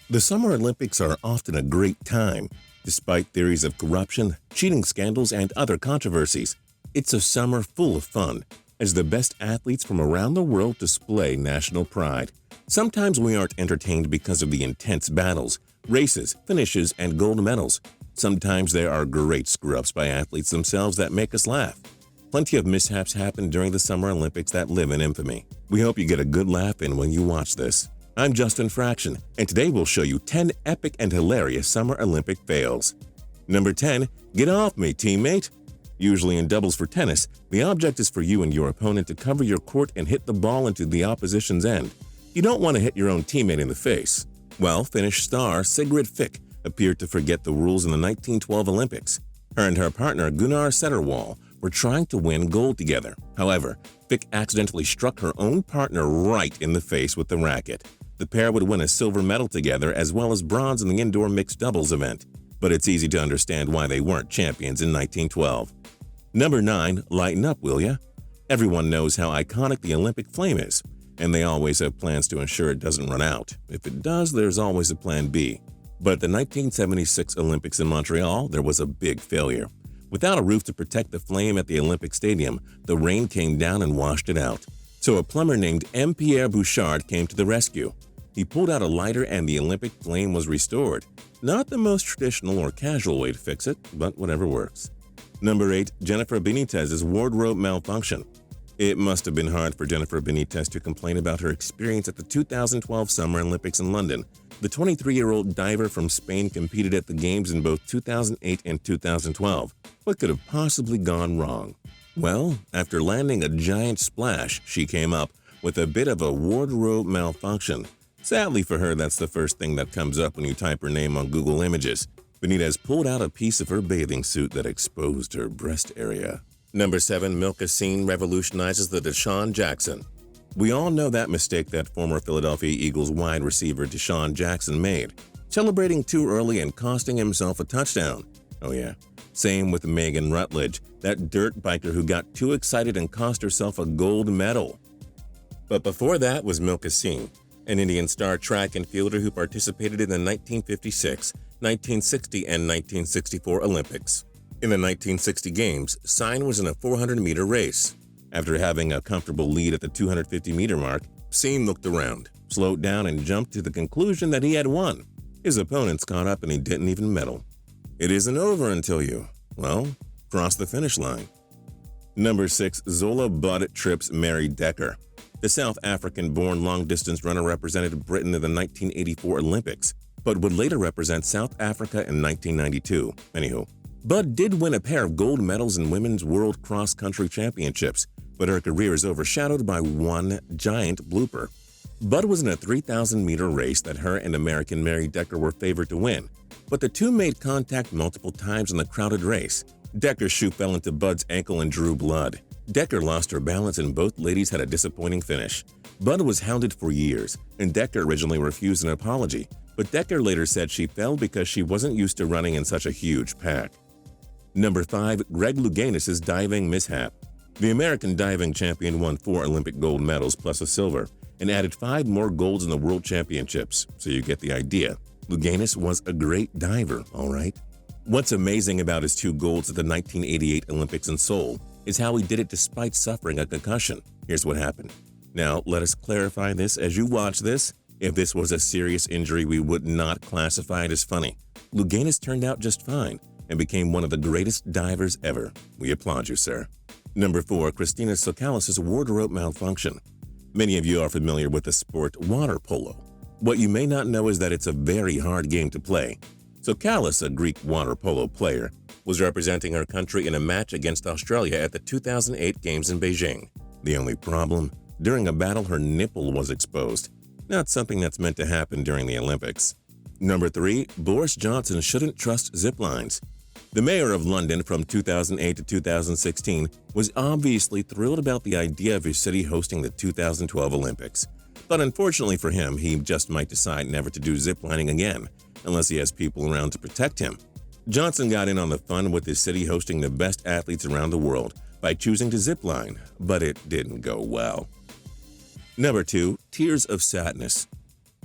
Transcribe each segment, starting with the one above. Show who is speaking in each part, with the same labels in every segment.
Speaker 1: The Summer Olympics are often a great time. Despite theories of corruption, cheating scandals, and other controversies, it's a summer full of fun, as the best athletes from around the world display national pride. Sometimes we aren't entertained because of the intense battles, races, finishes, and gold medals. Sometimes there are great screw-ups by athletes themselves that make us laugh. Plenty of mishaps happen during the Summer Olympics that live in infamy. We hope you get a good laugh in when you watch this. I'm Justin Fraction, and today we'll show you 10 epic and hilarious Summer Olympic fails. Number 10. Get off me, teammate! Usually in doubles for tennis, the object is for you and your opponent to cover your court and hit the ball into the opposition's end. You don't want to hit your own teammate in the face. Well, Finnish star Sigrid Fick appeared to forget the rules in the 1912 Olympics. Her and her partner Gunnar Setterwall were trying to win gold together. However, Fick accidentally struck her own partner right in the face with the racket. The pair would win a silver medal together as well as bronze in the indoor mixed doubles event. But it's easy to understand why they weren't champions in 1912. Number 9. Lighten up, will ya? Everyone knows how iconic the Olympic flame is, and they always have plans to ensure it doesn't run out. If it does, there's always a plan B. But at the 1976 Olympics in Montreal, there was a big failure. Without a roof to protect the flame at the Olympic Stadium, the rain came down and washed it out. So a plumber named M. Pierre Bouchard came to the rescue. He pulled out a lighter and the Olympic flame was restored. Not the most traditional or casual way to fix it, but whatever works. Number 8. Jennifer Benitez's wardrobe malfunction. It must have been hard for Jennifer Benitez to complain about her experience at the 2012 Summer Olympics in London. The 23-year-old diver from Spain competed at the Games in both 2008 and 2012. What could have possibly gone wrong? Well, after landing a giant splash, she came up with a bit of a wardrobe malfunction. Sadly for her, that's the first thing that comes up when you type her name on Google Images. Benitez pulled out a piece of her bathing suit that exposed her breast area. Number 7. Milkha revolutionizes the Deshaun Jackson. We all know that mistake that former Philadelphia Eagles wide receiver Deshaun Jackson made, celebrating too early and costing himself a touchdown. Oh yeah. Same with Megan Rutledge, that dirt biker who got too excited and cost herself a gold medal. But before that was Milkha Singh, an Indian star track and fielder who participated in the 1956, 1960, and 1964 Olympics. In the 1960 Games, Singh was in a 400-meter race. After having a comfortable lead at the 250-meter mark, Singh looked around, slowed down, and jumped to the conclusion that he had won. His opponents caught up and he didn't even medal. It isn't over until you, well, cross the finish line. Number 6. Zola butt trips Mary Decker. The South African-born long-distance runner represented Britain in the 1984 Olympics, but would later represent South Africa in 1992. Anywho, Bud did win a pair of gold medals in Women's World Cross Country Championships, but her career is overshadowed by one giant blooper. Bud was in a 3,000-meter race that her and American Mary Decker were favored to win, but the two made contact multiple times in the crowded race. Decker's shoe fell into Bud's ankle and drew blood. Decker lost her balance and both ladies had a disappointing finish. Bud was hounded for years, and Decker originally refused an apology, but Decker later said she fell because she wasn't used to running in such a huge pack. Number 5. Greg Louganis' diving mishap. The American diving champion won 4 Olympic gold medals plus a silver, and added 5 more golds in the World Championships, so you get the idea. Louganis was a great diver, all right? What's amazing about his 2 golds at the 1988 Olympics in Seoul is how he did it despite suffering a concussion. Here's what happened. Now, let us clarify this as you watch this. If this was a serious injury, we would not classify it as funny. Louganis turned out just fine and became one of the greatest divers ever. We applaud you, sir. Number 4. Christina Socallis' wardrobe malfunction. Many of you are familiar with the sport water polo. What you may not know is that it's a very hard game to play. Socallis, a Greek water polo player, was representing her country in a match against Australia at the 2008 Games in Beijing. The only problem? During a battle, her nipple was exposed. Not something that's meant to happen during the Olympics. Number 3. Boris Johnson shouldn't trust ziplines. The mayor of London from 2008 to 2016 was obviously thrilled about the idea of his city hosting the 2012 Olympics. But unfortunately for him, he just might decide never to do ziplining again, unless he has people around to protect him. Johnson got in on the fun with his city hosting the best athletes around the world by choosing to zipline, but it didn't go well. Number 2. Tears of sadness.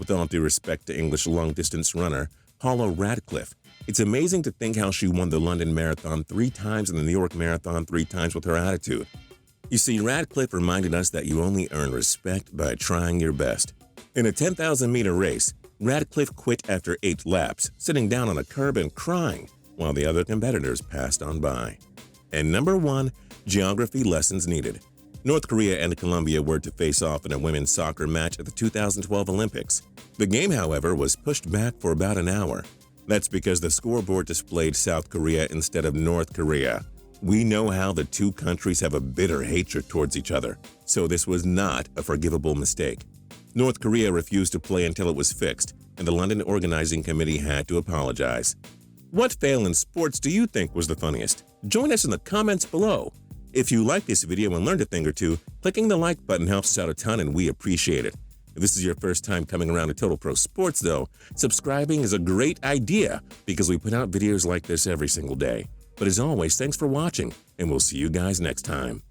Speaker 1: With all due respect to English long-distance runner Paula Radcliffe, it's amazing to think how she won the London Marathon 3 times and the New York Marathon 3 times with her attitude. You see, Radcliffe reminded us that you only earn respect by trying your best. In a 10,000-meter race, Radcliffe quit after 8 laps, sitting down on a curb and crying, while the other competitors passed on by. And number 1, geography lessons needed. North Korea and Colombia were to face off in a women's soccer match at the 2012 Olympics. The game, however, was pushed back for about an hour. That's because the scoreboard displayed South Korea instead of North Korea. We know how the two countries have a bitter hatred towards each other, so this was not a forgivable mistake. North Korea refused to play until it was fixed, and the London Organizing Committee had to apologize. What fail in sports do you think was the funniest? Join us in the comments below. If you like this video and learned a thing or two, clicking the like button helps us out a ton and we appreciate it. If this is your first time coming around to Total Pro Sports though, subscribing is a great idea because we put out videos like this every single day. But as always, thanks for watching, and we'll see you guys next time.